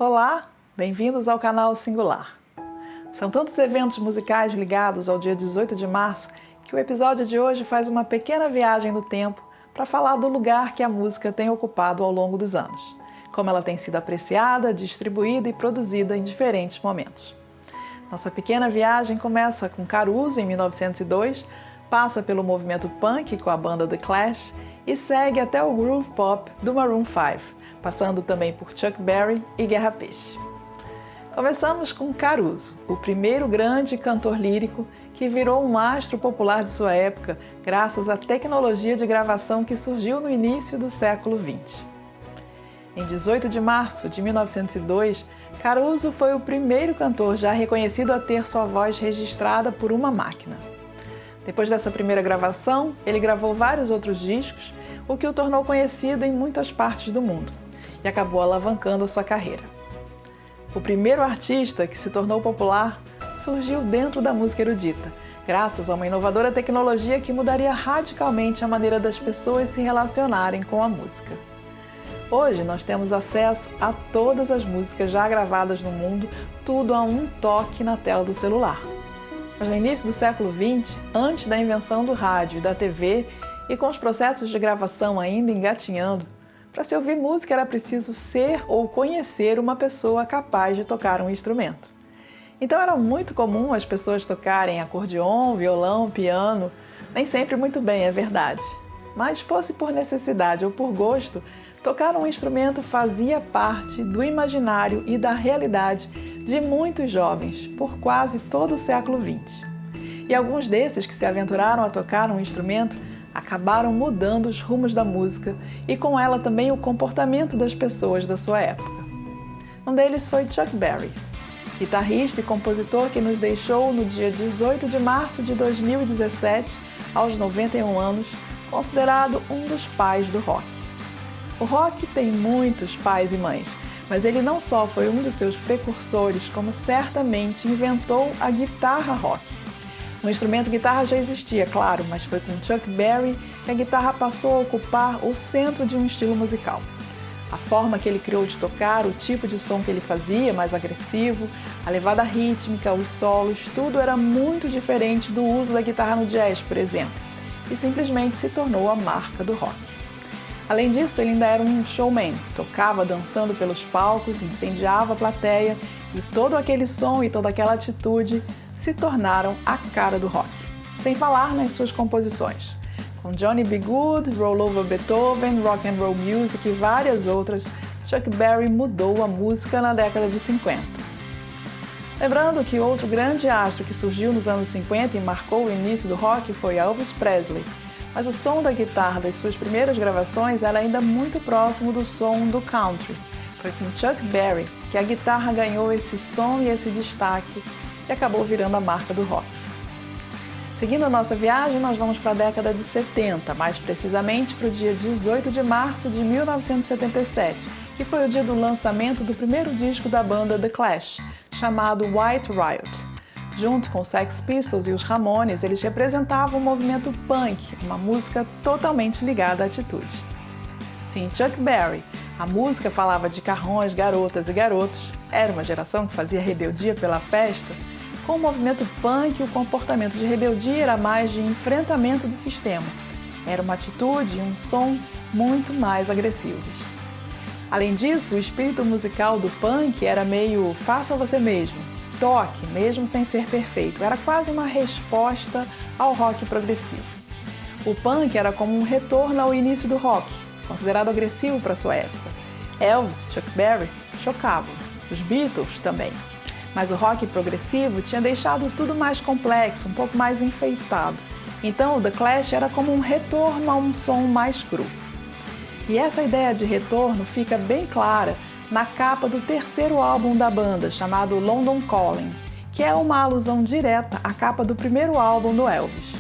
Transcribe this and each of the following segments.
Olá, bem-vindos ao canal Singular. São tantos eventos musicais ligados ao dia 18 de março que o episódio de hoje faz uma pequena viagem no tempo para falar do lugar que a música tem ocupado ao longo dos anos, como ela tem sido apreciada, distribuída e produzida em diferentes momentos. Nossa pequena viagem começa com Caruso, em 1902, passa pelo movimento punk com a banda The Clash e segue até o groove pop do Maroon 5, passando também por Chuck Berry e Guerra Peixe. Começamos com Caruso, o primeiro grande cantor lírico que virou um astro popular de sua época graças à tecnologia de gravação que surgiu no início do século XX. Em 18 de março de 1902, Caruso foi o primeiro cantor já reconhecido a ter sua voz registrada por uma máquina. Depois dessa primeira gravação, ele gravou vários outros discos, o que o tornou conhecido em muitas partes do mundo e acabou alavancando sua carreira. O primeiro artista que se tornou popular surgiu dentro da música erudita, graças a uma inovadora tecnologia que mudaria radicalmente a maneira das pessoas se relacionarem com a música. Hoje nós temos acesso a todas as músicas já gravadas no mundo, tudo a um toque na tela do celular. Mas no início do século XX, antes da invenção do rádio e da TV, e com os processos de gravação ainda engatinhando, para se ouvir música era preciso ser ou conhecer uma pessoa capaz de tocar um instrumento. Então era muito comum as pessoas tocarem acordeon, violão, piano, nem sempre muito bem, é verdade. Mas fosse por necessidade ou por gosto, tocar um instrumento fazia parte do imaginário e da realidade de muitos jovens por quase todo o século XX. E alguns desses que se aventuraram a tocar um instrumento acabaram mudando os rumos da música e com ela também o comportamento das pessoas da sua época. Um deles foi Chuck Berry, guitarrista e compositor que nos deixou no dia 18 de março de 2017, aos 91 anos, considerado um dos pais do rock. O rock tem muitos pais e mães, mas ele não só foi um dos seus precursores, como certamente inventou a guitarra rock. O instrumento guitarra já existia, claro, mas foi com Chuck Berry que a guitarra passou a ocupar o centro de um estilo musical. A forma que ele criou de tocar, o tipo de som que ele fazia, mais agressivo, a levada rítmica, os solos, tudo era muito diferente do uso da guitarra no jazz, por exemplo, e simplesmente se tornou a marca do rock. Além disso, ele ainda era um showman, tocava dançando pelos palcos, incendiava a plateia e todo aquele som e toda aquela atitude se tornaram a cara do rock, sem falar nas suas composições. Com Johnny B. Good, Roll Over Beethoven, Rock and Roll Music e várias outras, Chuck Berry mudou a música na década de 50. Lembrando que outro grande astro que surgiu nos anos 50 e marcou o início do rock foi Elvis Presley, mas o som da guitarra das suas primeiras gravações era ainda muito próximo do som do country. Foi com Chuck Berry que a guitarra ganhou esse som e esse destaque e acabou virando a marca do rock. Seguindo a nossa viagem, nós vamos para a década de 70, mais precisamente para o dia 18 de março de 1977, que foi o dia do lançamento do primeiro disco da banda The Clash, chamado White Riot. Junto com os Sex Pistols e os Ramones, eles representavam o movimento punk, uma música totalmente ligada à atitude. Sim, Chuck Berry, a música falava de carrões, garotas e garotos, era uma geração que fazia rebeldia pela festa. Com o movimento punk, o comportamento de rebeldia era mais de enfrentamento do sistema. Era uma atitude e um som muito mais agressivos. Além disso, o espírito musical do punk era meio faça você mesmo, toque, mesmo sem ser perfeito. Era quase uma resposta ao rock progressivo. O punk era como um retorno ao início do rock, considerado agressivo para sua época. Elvis, Chuck Berry chocavam, os Beatles também. Mas o rock progressivo tinha deixado tudo mais complexo, um pouco mais enfeitado. Então o The Clash era como um retorno a um som mais cru. E essa ideia de retorno fica bem clara na capa do terceiro álbum da banda, chamado London Calling, que é uma alusão direta à capa do primeiro álbum do Elvis.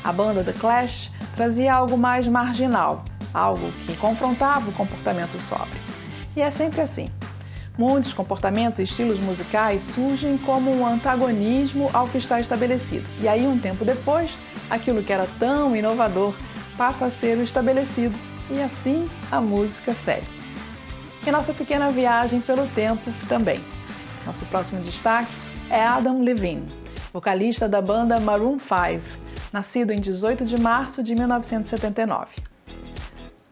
A banda The Clash trazia algo mais marginal, algo que confrontava o comportamento sóbrio. E é sempre assim. Muitos comportamentos e estilos musicais surgem como um antagonismo ao que está estabelecido. E aí, um tempo depois, aquilo que era tão inovador passa a ser o estabelecido e assim a música segue. e nossa pequena viagem pelo tempo também. Nosso próximo destaque é Adam Levine, vocalista da banda Maroon 5, nascido em 18 de março de 1979.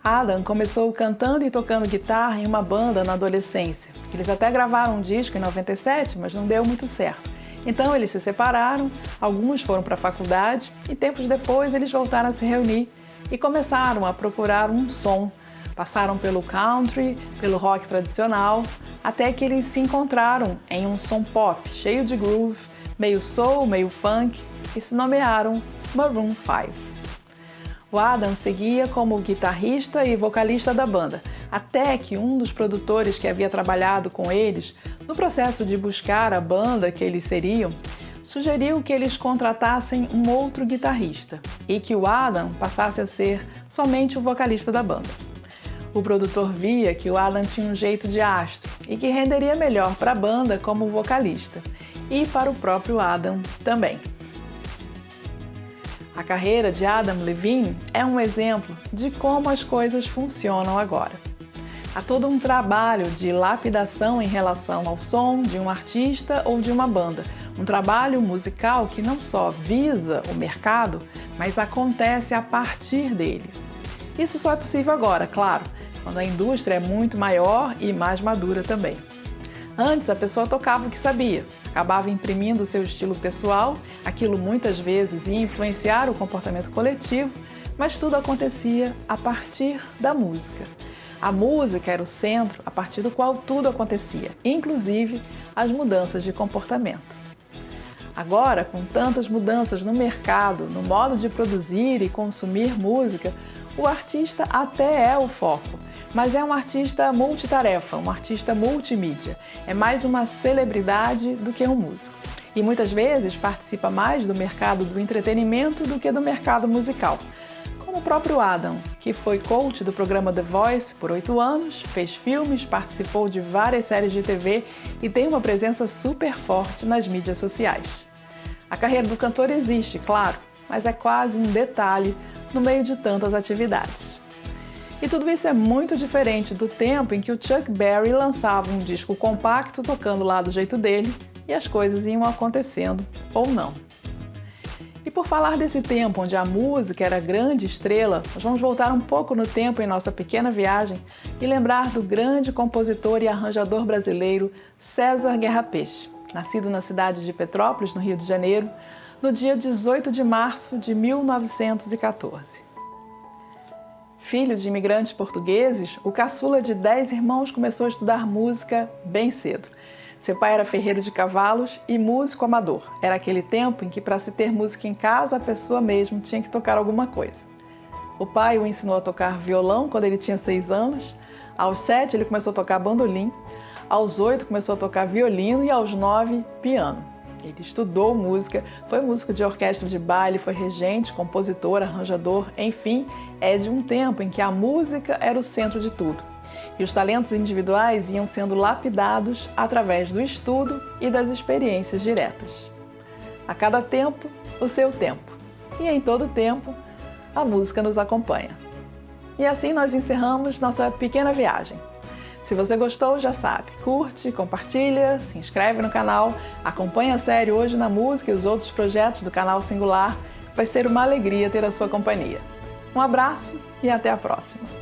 Adam começou cantando e tocando guitarra em uma banda na adolescência. Eles até gravaram um disco em 97, mas não deu muito certo. Então eles se separaram, alguns foram para a faculdade e tempos depois eles voltaram a se reunir e começaram a procurar um som. Passaram pelo country, pelo rock tradicional, até que eles se encontraram em um som pop, cheio de groove, meio soul, meio funk, e se nomearam Maroon 5. O Adam seguia como guitarrista e vocalista da banda, até que um dos produtores que havia trabalhado com eles, no processo de buscar a banda que eles seriam, sugeriu que eles contratassem um outro guitarrista e que o Adam passasse a ser somente o vocalista da banda. O produtor via que o Adam tinha um jeito de astro e que renderia melhor para a banda como vocalista e para o próprio Adam também. A carreira de Adam Levine é um exemplo de como as coisas funcionam agora. Há todo um trabalho de lapidação em relação ao som de um artista ou de uma banda, um trabalho musical que não só visa o mercado, mas acontece a partir dele. Isso só é possível agora, claro, quando a indústria é muito maior e mais madura também. Antes, a pessoa tocava o que sabia, acabava imprimindo o seu estilo pessoal, aquilo muitas vezes ia influenciar o comportamento coletivo, mas tudo acontecia a partir da música. A música era o centro a partir do qual tudo acontecia, inclusive as mudanças de comportamento. Agora, com tantas mudanças no mercado, no modo de produzir e consumir música, o artista até é o foco, mas é um artista multitarefa, um artista multimídia. É mais uma celebridade do que um músico. E muitas vezes participa mais do mercado do entretenimento do que do mercado musical. Como o próprio Adam, que foi coach do programa The Voice por 8 anos, fez filmes, participou de várias séries de TV e tem uma presença super forte nas mídias sociais. A carreira do cantor existe, claro, mas é quase um detalhe no meio de tantas atividades. E tudo isso é muito diferente do tempo em que o Chuck Berry lançava um disco compacto tocando lá do jeito dele e as coisas iam acontecendo ou não. E por falar desse tempo onde a música era grande estrela, nós vamos voltar um pouco no tempo em nossa pequena viagem e lembrar do grande compositor e arranjador brasileiro César Guerra Peixe, nascido na cidade de Petrópolis, no Rio de Janeiro, no dia 18 de março de 1914. Filho de imigrantes portugueses, o caçula de 10 irmãos começou a estudar música bem cedo. Seu pai era ferreiro de cavalos e músico amador. Era aquele tempo em que, para se ter música em casa, a pessoa mesmo tinha que tocar alguma coisa. O pai o ensinou a tocar violão quando ele tinha 6 anos. Aos 7, ele começou a tocar bandolim. Aos 8, começou a tocar violino e aos 9, piano. Ele estudou música, foi músico de orquestra de baile, foi regente, compositor, arranjador, enfim, é de um tempo em que a música era o centro de tudo. E os talentos individuais iam sendo lapidados através do estudo e das experiências diretas. A cada tempo, o seu tempo. E em todo tempo, a música nos acompanha. E assim nós encerramos nossa pequena viagem. Se você gostou, já sabe, curte, compartilha, se inscreve no canal, acompanha a série Hoje na Música e os outros projetos do canal Singular. Vai ser uma alegria ter a sua companhia. Um abraço e até a próxima!